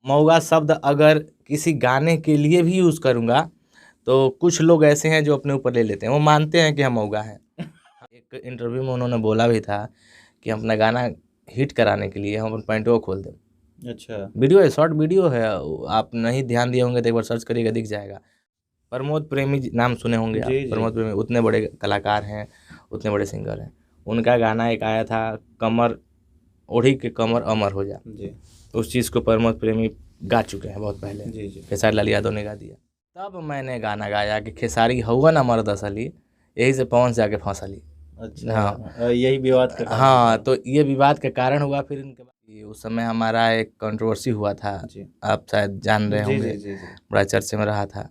मऊगा शब्द अगर किसी गाने के लिए भी यूज़ करूँगा तो कुछ लोग ऐसे हैं जो अपने ऊपर ले लेते हैं, वो मानते हैं कि हम मऊगा हैं। एक इंटरव्यू में उन्होंने बोला भी था कि हम अपना गाना हिट कराने के लिए हम अपन पैंटुआ खोल दें। अच्छा। वीडियो है, शॉर्ट वीडियो है, आप नहीं ध्यान दिए होंगे तो एक बार सर्च करिएगा, दिख जाएगा। प्रमोद प्रेमी नाम सुने होंगे आप। जी जी। प्रमोद प्रेमी उतने बड़े कलाकार हैं, उतने बड़े सिंगर हैं। उनका गाना एक आया था, कमर ओढ़ी के कमर अमर हो जा। जी उस चीज़ को प्रमोद प्रेमी गा चुके हैं बहुत पहले। जी जी। खेसारी लाल यादव ने गा दिया। तब मैंने गाना गाया कि खेसारी हउआ ना मर्द असली, यही से पवन से आके फंसली। अच्छा। हाँ। यही विवाद का कारण हाँ, था। तो ये विवाद का कारण हुआ। फिर इनके बाद उस समय हमारा एक कंट्रोवर्सी हुआ था, जी आप शायद जान रहे जी होंगे, जी जी जी। बड़ा चर्चे में रहा था,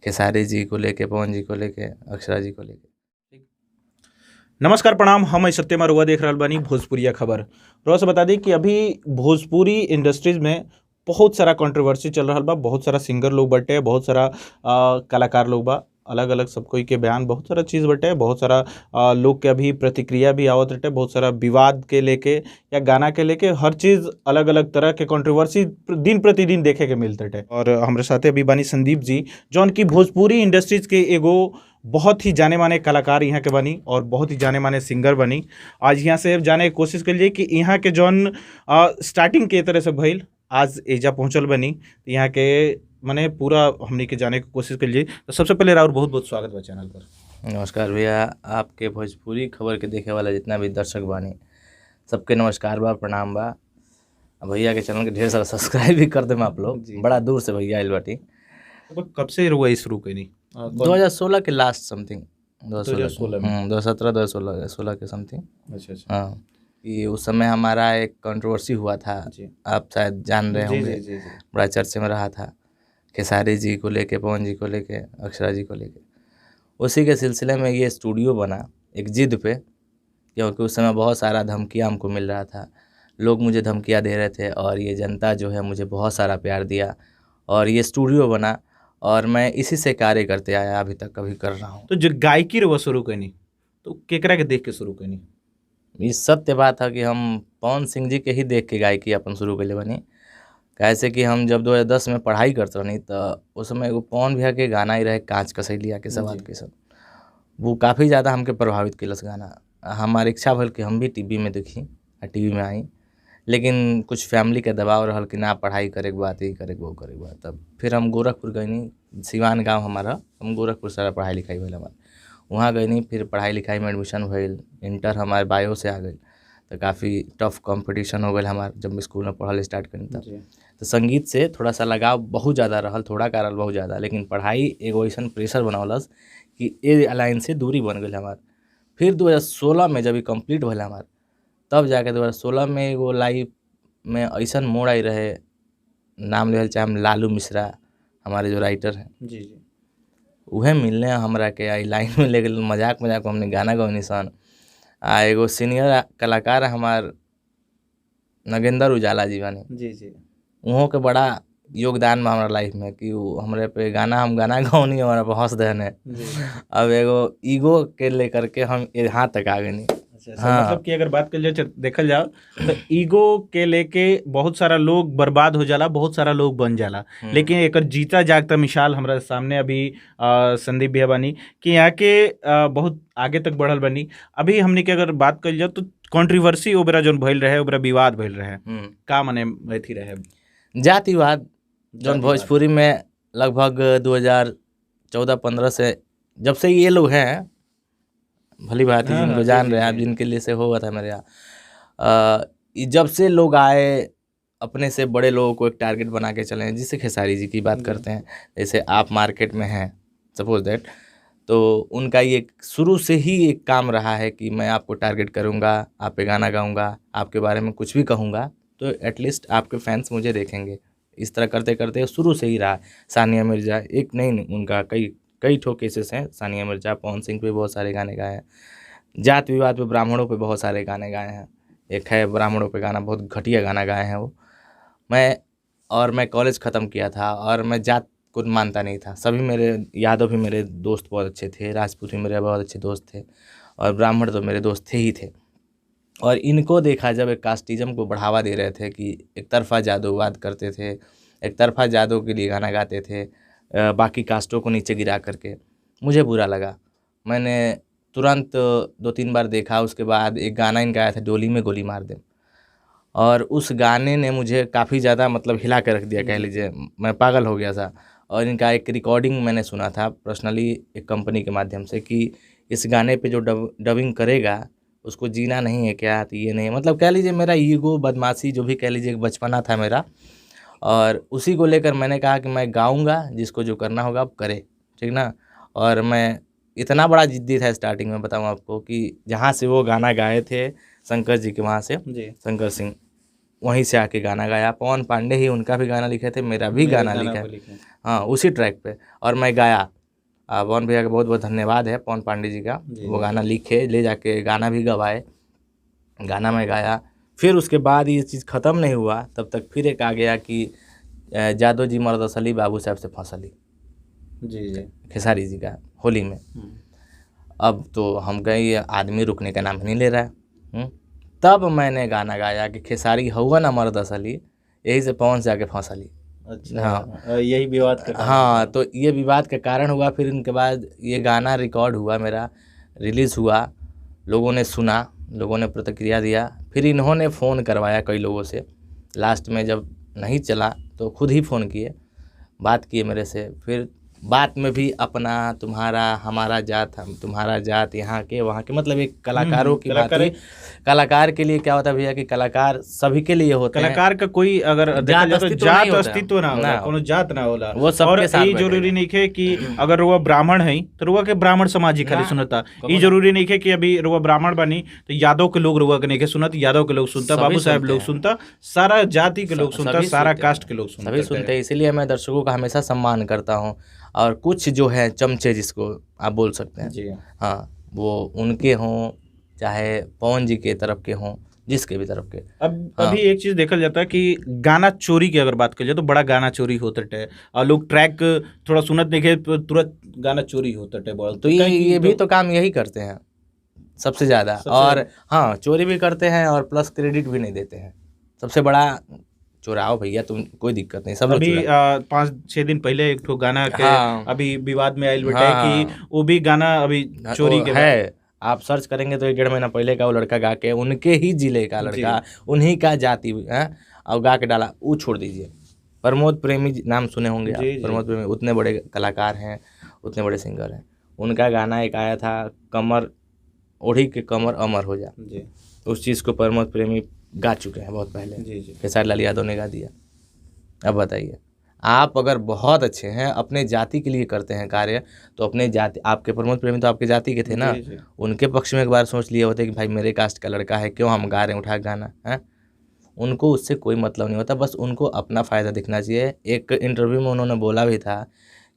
खेसारी जी को लेके, पवन जी को लेके, अक्षरा जी को लेके। नमस्कार प्रणाम, हम सत्यम अरुआ देख रहल बानी भोजपुरिया खबर। रोज से बता दी कि अभी भोजपुरी इंडस्ट्रीज में बहुत सारा कंट्रोवर्सी चल रहा बा। बहुत सारा सिंगर लोग बटे, बहुत सारा कलाकार लोग बा, अलग अलग सब कोई के बयान, बहुत सारा चीज़ बटे, बहुत सारा लोग के अभी प्रतिक्रिया भी आवत रहे, बहुत सारा विवाद के लेके या गाना के लेके हर चीज़ अलग अलग तरह के कंट्रोवर्सी दिन प्रतिदिन देखे के मिलते थे। और हमारे साथ अभी बानी संदीप जी, जौन की भोजपुरी इंडस्ट्रीज के एगो बहुत ही जाने माने कलाकार यहाँ के बनी और बहुत ही जाने माने सिंगर बनी। आज यहाँ से जाने की कोशिश करिए कि यहाँ के जौन स्टार्टिंग के तरह से भइल आज एजा पहुँचल बनी, तो यहाँ के माने पूरा हमनी के जाने की कोशिश करिए। तो सबसे पहले राउर बहुत बहुत स्वागत बा चैनल पर। नमस्कार भैया, आपके भोजपुरी खबर के देखे वाला जितना भी दर्शक बानी सबके नमस्कार बा, प्रणाम बा। भैया के चैनल के ढेर सारा सब्सक्राइब भी कर देम आप लोग। जी। बड़ा दूर से भैया आइल बाटी। कब से रुआ शुरू करी? 2016 के लास्ट समथिंग, 2016 में। 2017 2016 के समथिंग। अच्छा अच्छा। हाँ, कि उस समय हमारा एक कंट्रोवर्सी हुआ था, जी आप शायद जान रहे जी होंगे, जी जी जी। बड़ा चर्चे में रहा था, खेसारी जी को लेके, पवन जी को लेके, अक्षरा जी को लेके। उसी के सिलसिले में ये स्टूडियो बना एक जिद पे, क्योंकि उस समय बहुत सारा धमकियाँ हमको मिल रहा था, लोग मुझे धमकियाँ दे रहे थे और ये जनता जो है मुझे बहुत सारा प्यार दिया और ये स्टूडियो बना और मैं इसी से कार्य करते आया, अभी तक कभी कर रहा हूँ। तो जो गायकी रुआ शुरू करी तो केकरा के देख के शुरू करी? ये सत्य बात है कि हम पवन सिंह जी के ही देख के गायकी अपन शुरू कैले बनी। कैसे कि हम जब 2010 में पढ़ाई करते रही तो उस समय एगो पवन भैया के गाना ही रहे, कांच कसैलिया के सवाल के सब, वो काफ़ी ज़्यादा हमके प्रभावित किलस गाना। हमारी इच्छा भल कि हम भी टीवी में देखी और टीवी में आई, लेकिन कुछ फैमिली के दबाव रहल कि ना पढ़ाई करे के बात, ये करे के वो करे के बात। तब फिर हम गोरखपुर गईनी, सिवान गांव हमारा, हम गोरखपुर सारा पढ़ाई लिखाई भइल हमार, वहाँ गईनी। फिर पढ़ाई लिखाई में एडमिशन भइल, इंटर हमारे बायो से आ गई, तो काफ़ी टफ कंपटीशन हो गई हमार जब स्कूल में पढ़ल स्टार्ट करी तब। तो संगीत से थोड़ा सा लगाव बहुत ज़्यादा रहल, थोड़ा का रहल बहुत ज़्यादा, लेकिन पढ़ाई एगो ऐसा प्रेशर बनौलस कि ए लाइन से दूरी बन गई हमार। फिर 2016 में जब कंप्लीट भल हमार, तब जाके 2016 में एगो लाइफ में ऐसा मोड़ आई रहे, नाम लेवल चाहे हम लालू मिश्रा, हमारे जो राइटर हैं, जी जी। उहे मिलने हमरा के आई लाइन में ले गए, मजाक मजाक में हमने गाना गौनी सन। एगो सीनियर कलाकार हमार नगेंद्र उजाला जी बने, जी जी। उहों के बड़ा योगदान बा हमारा लाइफ में कि वो हमरे पे गाना, हम गाना गौनी, हमारा पे हंस देने। अब एगो ईगो के लेकर के हम यहाँ तक आ गए। अच्छा, हाँ, मतलब कि अगर बात कर जाए, देखल जाओ तो ईगो के लेके बहुत सारा लोग बर्बाद हो जाला, बहुत सारा लोग बन जाला। लेकिन एक जीता जागता मिसाल हमारे सामने अभी संदीप भैया बनी कि यहाँ के बहुत आगे तक बढ़ल बनी। अभी हमने के अगर बात कर जाओ तो कंट्रोवर्सी ओबरा जो भइल रहे, ओबरा विवाद भइल रहे, का मने अथी रहे? जातिवाद जो भोजपुरी में लगभग 2014-15 से जब से ये लोग हैं, भली बात है जिनको जान रहे हैं आप, जिनके लिए से होगा था मेरे यहाँ, जब से लोग आए अपने से बड़े लोगों को एक टारगेट बना के चले हैं, जिससे खेसारी जी की बात करते हैं, जैसे आप मार्केट में हैं सपोज दैट, तो उनका ये शुरू से ही एक काम रहा है कि मैं आपको टारगेट करूँगा, आप पे गाना गाऊँगा, आपके बारे में कुछ भी कहूँगा तो एटलीस्ट आपके फैंस मुझे देखेंगे। इस तरह करते करते शुरू से ही रहा। सानिया मिर्ज़ा एक नहीं, उनका कई ठो केसेस हैं। सानिया मिर्ज़ा, पवन सिंह पे बहुत सारे गाने गाए हैं, जात विवाद पे, ब्राह्मणों पे बहुत सारे गाने गाए हैं। एक है ब्राह्मणों पे गाना, बहुत घटिया गाना गाए हैं वो। मैं कॉलेज ख़त्म किया था और मैं जात को मानता नहीं था। सभी मेरे यादव भी मेरे दोस्त बहुत अच्छे थे, राजपूत भी मेरे बहुत अच्छे दोस्त थे और ब्राह्मण तो मेरे दोस्त थे ही थे। और इनको देखा जब एक कास्टिज़म को बढ़ावा दे रहे थे कि एक तरफा जादूवाद करते थे, एक तरफा जादव के लिए गाना गाते थे, बाकी कास्टों को नीचे गिरा करके। मुझे बुरा लगा, मैंने तुरंत 2-3 बार देखा। उसके बाद एक गाना इनका आया था, डोली में गोली मार दे, और उस गाने ने मुझे काफ़ी ज़्यादा मतलब हिला के रख दिया, कह लीजिए। मैं पागल हो गया था। और इनका एक रिकॉर्डिंग मैंने सुना था पर्सनली एक कंपनी के माध्यम से कि इस गाने पे जो डबिंग करेगा उसको जीना नहीं है क्या, तो ये नहीं है। मतलब कह लीजिए मेरा ईगो, बदमाशी, जो भी कह लीजिए, एक बचपना था मेरा, और उसी को लेकर मैंने कहा कि मैं गाऊंगा, जिसको जो करना होगा अब करे, ठीक ना। और मैं इतना बड़ा जिद्दी था स्टार्टिंग में, बताऊं आपको, कि जहाँ से वो गाना गाए थे शंकर जी के, वहाँ से जी। शंकर सिंह, वहीं से आके गाना गाया। पवन पांडे ही उनका भी गाना लिखे थे, मेरा भी गाना लिखा है, हाँ, उसी ट्रैक पे, और मैं गाया। पवन भैया का बहुत बहुत धन्यवाद है, पवन पांडे जी का। वो गाना लिखे, ले जाके गाना भी गवाए, गाना मैं गाया। फिर उसके बाद ये चीज़ ख़त्म नहीं हुआ, तब तक फिर एक आ गया कि जादव जी मर्द असली, बाबू साहब से फंसली, जी, खेसारी जी का, होली में। अब तो हम गए, ये आदमी रुकने का नाम नहीं ले रहा है। तब मैंने गाना गाया कि खेसारी हुआ ना मर्द असली, यही से पवन से आके फंसली। अच्छा, हाँ, यही विवाद का कारण हाँ, तो ये विवाद का कारण हुआ। फिर इनके बाद ये गाना रिकॉर्ड हुआ, मेरा रिलीज़ हुआ, लोगों ने सुना, लोगों ने प्रतिक्रिया दिया। फिर इन्होंने फ़ोन करवाया कई लोगों से, लास्ट में जब नहीं चला तो खुद ही फ़ोन किए, बात किए मेरे से। फिर बात में भी अपना, तुम्हारा, हमारा जात, हम तुम्हारा जात, यहाँ के वहाँ के, मतलब एक कलाकारों की बात हुई। कलाकार के लिए क्या होता है भैया कि कलाकार सभी के लिए होते हैं। कलाकार का कोई अगर देखा जाए तो जात अस्तित्व ना होला, कोनो जात ना होला, वो सबके साथ ई जरूरी नहीं है कि अगर रुआ ब्राह्मण है तो रुआ के ब्राह्मण समाज ही खाली सुनता। ई जरूरी नहीं है कि अभी रुआ ब्राह्मण बनी तो यादव के लोग रुआ के नहीं सुनत, यादव के लोग सुनता, बाबू साहब लोग सुनता, सारा जाति के लोग सुनता, सारा कास्ट के लोग सुनता, सभी सुनते हैं। इसीलिए मैं दर्शकों का हमेशा सम्मान करता हूँ। और कुछ जो है चमचे, जिसको आप बोल सकते हैं जी, हाँ, वो उनके हों, चाहे पवन जी के तरफ के हों, जिसके भी तरफ के। अभी एक चीज देखा जाता है कि गाना चोरी की अगर बात करिए तो बड़ा गाना चोरी होता है, और लोग ट्रैक थोड़ा सुनत देखे तो तुरंत गाना चोरी होता है। तो ये भी तो काम यही करते हैं सबसे ज़्यादा, और हाँ, चोरी भी करते हैं और प्लस क्रेडिट भी नहीं देते हैं। सबसे बड़ा चुराओ भैया, तुम, कोई दिक्कत नहीं, सब। अभी 5-6 दिन पहले एक ठो गाना के अभी विवाद में आयल बेटा कि वो भी गाना अभी चोरी के है। आप सर्च करेंगे तो 1-1.5 महीना पहले का वो लड़का गा के, उनके ही जिले का लड़का, उन्हीं का जाति है, और गा के डाला। वो छोड़ दीजिए, प्रमोद प्रेमी नाम सुने होंगे आप। प्रमोद प्रेमी उतने बड़े कलाकार हैं, उतने बड़े सिंगर हैं। उनका गाना एक आया था, कमर ओढ़ी के कमर अमर हो जा, उस चीज़ को प्रमोद प्रेमी गा चुके हैं बहुत पहले, खेसारी लाल यादव ने गा दिया। अब बताइए, आप अगर बहुत अच्छे हैं, अपने जाति के लिए करते हैं कार्य, तो अपने जाति, आपके प्रमोद प्रेमी तो आपके जाति के थे ना, उनके पक्ष में एक बार सोच लिए होते कि भाई मेरे कास्ट का लड़का है, क्यों हम गा रहे हैं उठा गाना है। उनको उससे कोई मतलब नहीं होता, बस उनको अपना फ़ायदा दिखना चाहिए। एक इंटरव्यू में उन्होंने बोला भी था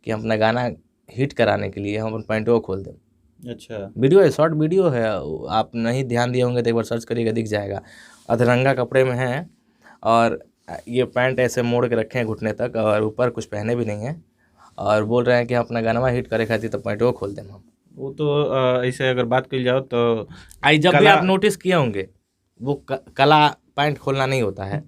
कि अपना गाना हिट कराने के लिए हम अपन पैंटों को खोल दें। अच्छा, वीडियो है, शॉर्ट वीडियो है, आप नहीं ध्यान दिए होंगे तो एक बार सर्च करिएगा, दिख जाएगा। अधरंगा कपड़े में हैं, और ये पैंट ऐसे मोड़ के रखे हैं घुटने तक, और ऊपर कुछ पहने भी नहीं हैं, और बोल रहे हैं कि हम अपना गाना हिट करे खातिर तो पैंटों को खोल दें हम। वो तो ऐसे अगर बात की जाओ तो जब भी आप नोटिस किए होंगे, वो कला पैंट खोलना नहीं होता है,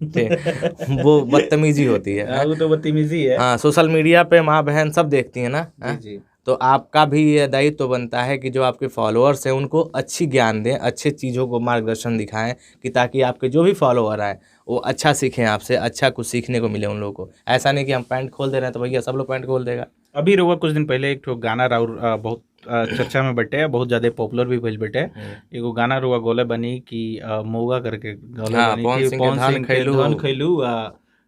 वो बदतमीजी होती है। वो तो बदतमीजी है। हाँ, सोशल मीडिया पे माँ बहन सब देखती है ना। जी। तो आपका भी ये दायित्व तो बनता है कि जो आपके फॉलोअर्स हैं उनको अच्छी ज्ञान दें, अच्छे चीज़ों को मार्गदर्शन दिखाएं, कि ताकि आपके जो भी फॉलोअर आए वो अच्छा सीखें आपसे, अच्छा कुछ सीखने को मिले उन लोगों को। ऐसा नहीं कि हम पैंट खोल दे रहे हैं तो भैया सब लोग पैंट खोल देगा। अभी रुआ कुछ दिन पहले एक ठो गाना राउर बहुत चर्चा में बटे, बहुत ज़्यादा पॉपुलर भी भइल बटे। एगो गाना रुआ गोले बनी कि मौगा करके गोले बनी कि पवन सिंह के धन खैलू।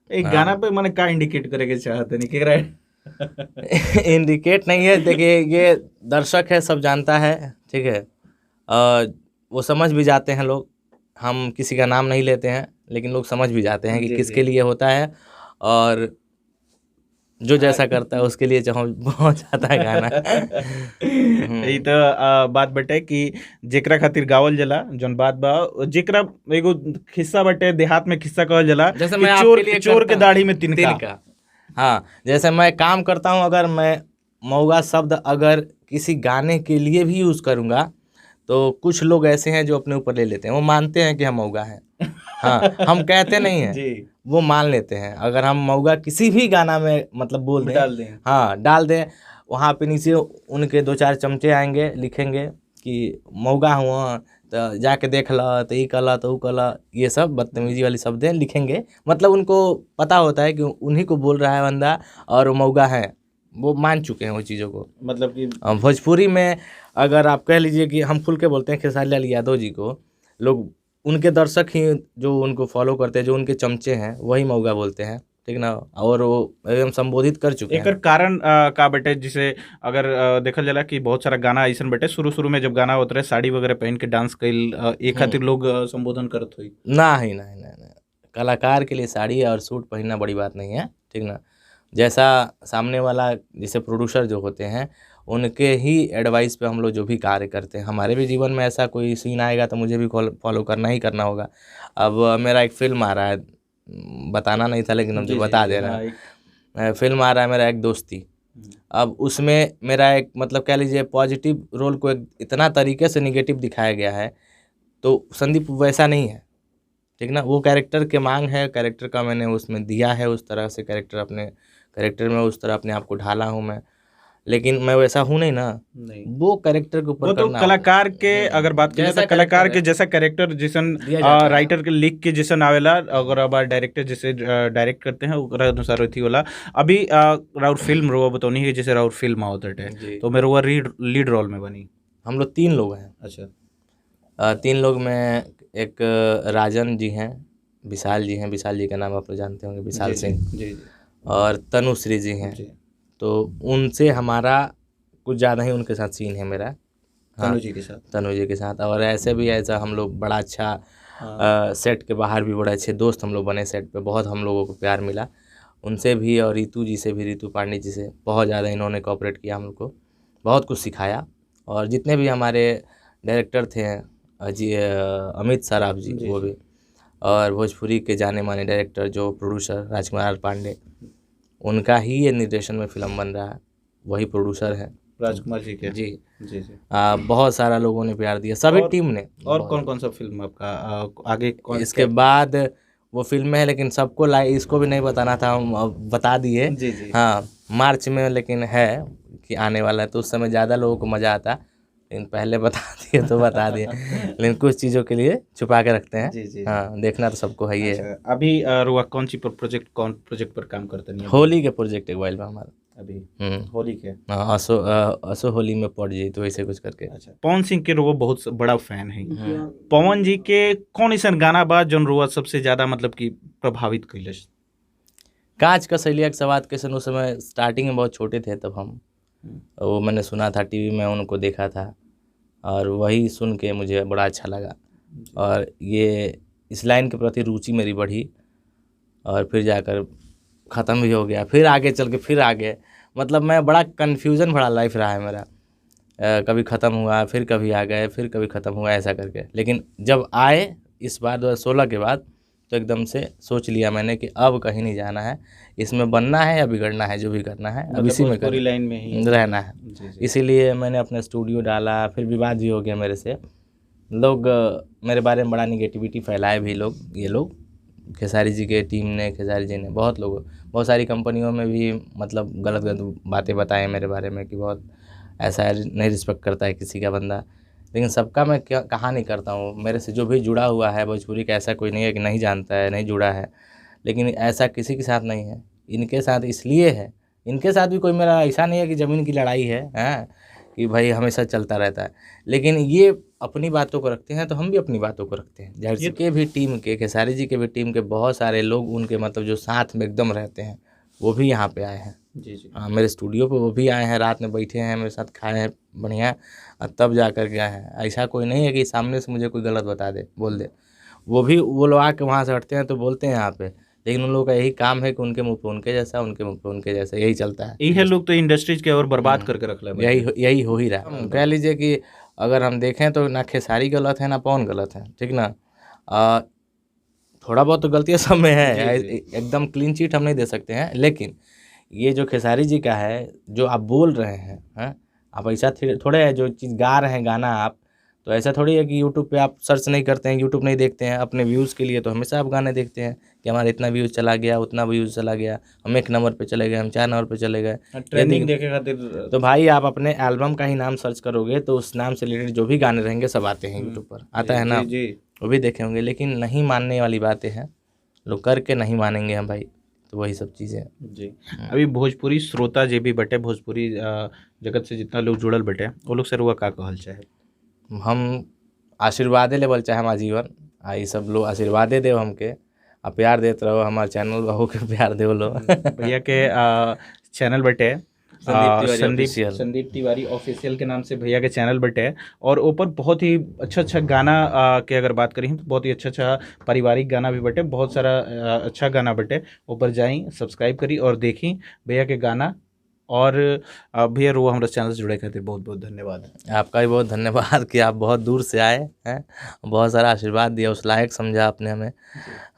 एक गाना पे मैंने का इंडिकेट करे के चाहते नहीं केकरा इंडिकेट नहीं है, देखिए ये दर्शक है, सब जानता है, ठीक है, वो समझ भी जाते हैं लोग। हम किसी का नाम नहीं लेते हैं, लेकिन लोग समझ भी जाते हैं कि किसके लिए होता है, और जो जैसा करता है उसके लिए बहुत जाता है गाना। यही तो बात बटे कि जेकरा खातिर गावल जला, जौन बात बा जेकरा एगो खिस्सा बटे, देहात में खिस्सा कहल जला, जैसे मैं चोर के दाढ़ी में तिनका। हाँ, जैसे मैं काम करता हूँ, अगर मैं मौगा शब्द अगर किसी गाने के लिए भी यूज़ करूँगा तो कुछ लोग ऐसे हैं जो अपने ऊपर ले लेते हैं, वो मानते हैं कि हम मौगा हैं। हाँ, हम कहते नहीं हैं, वो मान लेते हैं। अगर हम मऊगा किसी भी गाना में मतलब बोल दें, डाल दें। हाँ डाल दें, वहाँ पे नीचे उनके 2-4 चमचे आएंगे, लिखेंगे कि मऊगा हुआ तो जाके देख ला, तो ई कला तो ऊ कला, ये सब बदतमीजी वाली शब्दें लिखेंगे। मतलब उनको पता होता है कि उन्हीं को बोल रहा है बंदा और वो मऊगा है, वो मान चुके हैं वो चीज़ों को। मतलब कि भोजपुरी में अगर आप कह लीजिए कि हम खुल के बोलते हैं खेसारी लाल यादव जी को, लोग उनके दर्शक ही जो उनको फॉलो करते हैं, जो उनके चमचे हैं, वही मऊगा बोलते हैं, ठीक ना। और वो एकदम संबोधित कर चुके हैं। एकर कारण का बेटे, जिसे अगर देखल जाला कि बहुत सारा गाना ऐसा बेटे शुरू में जब गाना होते रहे साड़ी वगैरह पहन के डांस कइल, एक खातिर लोग संबोधन करत हुई। नहीं नहीं नहीं नहीं, कलाकार के लिए साड़ी और सूट पहनना बड़ी बात नहीं है, ठीक ना। जैसा सामने वाला, जैसे प्रोड्यूसर जो होते हैं, उनके ही एडवाइस पे हम लोग जो भी कार्य करते हैं, हमारे भी जीवन में ऐसा कोई सीन आएगा तो मुझे भी फॉलो करना ही करना होगा। अब मेरा एक फिल्म आ रहा है, बताना नहीं था लेकिन हम तो बता दे रहे हैं। फिल्म आ रहा है मेरा एक दोस्ती। अब उसमें मेरा एक मतलब कह लीजिए पॉजिटिव रोल को इतना तरीके से निगेटिव दिखाया गया है, तो संदीप वैसा नहीं है, ठीक ना। वो कैरेक्टर के मांग है, कैरेक्टर का मैंने उसमें दिया है, उस तरह से कैरेक्टर अपने कैरेक्टर में उस तरह अपने आप को ढाला हूँ मैं, लेकिन मैं वैसा हूँ नहीं ना। नहीं, वो कैरेक्टर के ऊपर वो तो करना कलाकार के अगर बात करें तो कलाकार के जैसा कैरेक्टर जिसन राइटर के लिख के जिसन आवेला, अगर अब डायरेक्टर जैसे डायरेक्ट करते हैं ओकरा अनुसार होती होला। अभी राउर फिल्म रोवा बतौनी है, जैसे राउर फिल्म आवत है तो मैं रोवा लीड रोल में बनी। हम लोग 3 लोग हैं। अच्छा। 3 लोग में एक राजन जी हैं, विशाल जी हैं, विशाल जी का नाम आप लोग जानते होंगे, विशाल सिंह, जी। और तनुश्री जी हैं। तो उनसे हमारा कुछ ज़्यादा ही उनके साथ सीन है मेरा, तनु जी के साथ। तनु जी के साथ। और ऐसे भी ऐसा हम लोग बड़ा अच्छा सेट के बाहर भी बड़े अच्छे दोस्त हम लोग बने, सेट पे बहुत हम लोगों को प्यार मिला उनसे भी, और रितु जी से भी, रितु पांडे जी से बहुत ज़्यादा इन्होंने कोऑपरेट किया, हम लोग को बहुत कुछ सिखाया। और जितने भी हमारे डायरेक्टर थे, अमित सराफ जी, वो भी, और भोजपुरी के जाने माने डायरेक्टर जो प्रोड्यूसर राजकुमार पांडे, उनका ही ये निर्देशन में फिल्म बन रहा है, वही प्रोड्यूसर है राजकुमार जी के। जी जी जी। बहुत सारा लोगों ने प्यार दिया, सभी टीम ने। और कौन कौन सा फिल्म आपका आगे कौन? इसके बाद वो फिल्म है, लेकिन सबको इसको भी नहीं बताना था, हम अब बता दिए। जी जी। हाँ, मार्च में लेकिन है कि आने वाला है, तो उस समय ज़्यादा लोगों को मज़ा आता, लेकिन पहले बता दिए तो बता दिए। लेकिन कुछ चीज़ों के लिए छुपा के रखते हैं। जी जी। हाँ, देखना तो सबको है ही है। अच्छा, अभी रुआ कौन प्रोजेक्ट पर काम करते नहीं? होली के प्रोजेक्ट एक वाइल में हमारा अभी हम्म, होली के। हाँ, असो होली में पड़ जाई तो ऐसे कुछ करके। अच्छा, पवन सिंह के रुआ बहुत बड़ा फैन है। पवन जी के कौन ऐसा गाना बा जौन रुआ सबसे ज्यादा मतलब कि प्रभावित कैलस? कांच का सहेलिया के सवाद के सन, उस समय स्टार्टिंग में बहुत छोटे थे तब हम, वो मैंने सुना था टीवी में, उनको देखा था, और वही सुन के मुझे बड़ा अच्छा लगा, और ये इस लाइन के प्रति रुचि मेरी बढ़ी, और फिर जाकर ख़त्म भी हो गया, फिर आगे चल के फिर आगे, मतलब मैं बड़ा कन्फ्यूज़न भरा लाइफ रहा है मेरा। कभी ख़त्म हुआ, फिर कभी आ गए, फिर कभी ख़त्म हुआ, ऐसा करके। लेकिन जब आए इस बार 2016 के बाद, तो एकदम से सोच लिया मैंने कि अब कहीं नहीं जाना है, इसमें बनना है या बिगड़ना है, जो भी करना है अब इसी में पूरी लाइन में ही रहना है। जी जी। इसीलिए मैंने अपना स्टूडियो डाला, फिर विवाद भी हो गया मेरे से, लोग मेरे बारे में बड़ा निगेटिविटी फैलाए भी लोग, ये लोग खेसारी जी के टीम ने, खेसारी जी ने, बहुत सारी कंपनियों में भी मतलब गलत गलत बातें बताएं मेरे बारे में कि बहुत ऐसा नहीं रिस्पेक्ट करता है किसी का बंदा। लेकिन सबका मैं कहा नहीं करता हूँ, मेरे से जो भी जुड़ा हुआ है भोजपुरी का, ऐसा कोई नहीं है कि नहीं जानता है, नहीं जुड़ा है, लेकिन ऐसा किसी के साथ नहीं है। इनके साथ इसलिए है, इनके साथ भी कोई मेरा ऐसा नहीं है कि ज़मीन की लड़ाई है, कि भाई हमेशा चलता रहता है, लेकिन ये अपनी बातों को रखते हैं तो हम भी अपनी बातों को रखते हैं। जाहिर के भी टीम के, खेसारी जी के भी टीम के बहुत सारे लोग उनके मतलब जो साथ में एकदम रहते हैं, वो भी यहाँ पे आए हैं। जी जी। हाँ, मेरे स्टूडियो पे वो भी आए हैं, रात में बैठे हैं मेरे साथ, खाए हैं बढ़िया, और तब जा कर गए हैं। ऐसा कोई नहीं है कि सामने से मुझे कोई गलत बता दे, बोल दे, वो लोग आके वहाँ से हटते हैं तो बोलते हैं यहाँ पे, लेकिन उन लोगों का यही काम है कि उनके मुँह पे उनके जैसा, उनके मुँह पे उनके जैसा, यही चलता है। यही लोग तो इंडस्ट्रीज के और बर्बाद करके रख ले। यही हो ही रहा है। कह लीजिए कि अगर हम देखें तो ना खेसारी गलत है ना पवन गलत है, ठीक ना। थोड़ा बहुत तो गलतियाँ सब में है, एकदम क्लीन चिट हम नहीं दे सकते हैं, लेकिन ये जो खेसारी जी का है, जो आप बोल रहे हैं, आप ऐसा थोड़े है जो चीज़ गा रहे हैं गाना आप, तो ऐसा थोड़ी है कि यूट्यूब पे आप सर्च नहीं करते हैं, यूट्यूब नहीं देखते हैं, अपने व्यूज़ के लिए तो हमेशा आप गाने देखते हैं कि हमारा इतना व्यूज़ चला गया, उतना व्यूज़ चला गया, हम 1 नंबर पे चले गए, हम 4 नंबर पे चले गए। ट्रेंडिंग देखे खातिर तो भाई आप अपने एल्बम का ही नाम सर्च करोगे तो उस नाम से रिलेटेड जो भी गाने रहेंगे सब आते हैं यूट्यूब पर, आता है ना, जी जी वो भी देखे होंगे। लेकिन नहीं मानने वाली बातें हैं, लोग करके नहीं मानेंगे हम भाई, तो वही सब चीज़ें। जी। अभी भोजपुरी श्रोता जे भी बटे, भोजपुरी जगत से जितना लोग जुड़ल बटे, वो लोग से रुआ का कहल चाहे? हम आशीर्वादे लेवल चाहे हम आजीवन, ई सब लोग आशीर्वादे देव हमके, आ प्यार देते रहो, हमारे चैनल बहू के प्यार देव लो। भैया के चैनल बटे संदीप official। संदीप तिवारी ऑफिशियल के नाम से भैया के चैनल बटे, और ऊपर बहुत ही अच्छा अच्छा गाना के अगर बात करें तो बहुत ही अच्छा अच्छा पारिवारिक गाना भी बटे, बहुत सारा अच्छा गाना बटे। ऊपर जाई, सब्सक्राइब करी और देखी भैया के गाना। और भैया रो हमारे चैनल से जुड़े खातिर बहुत बहुत धन्यवाद। आपका भी बहुत धन्यवाद कि आप बहुत दूर से आए हैं, बहुत सारा आशीर्वाद दिया, उस लायक समझा आपने हमें।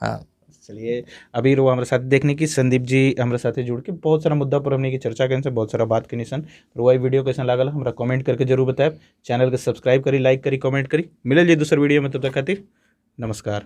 हाँ, चलिए, अभी रो हमारे साथ देखने की संदीप जी हमारे साथ जुड़ के बहुत सारा मुद्दा पर हमने की चर्चा करने से बहुत सारा बात करनी सन। रोई वीडियो कैसा लागल हमारा कमेंट करके जरूर बताएं। चैनल के सब्सक्राइब करी, लाइक करी, कमेंट करी। मिले जी दूसरे वीडियो में, तब तक खातिर नमस्कार।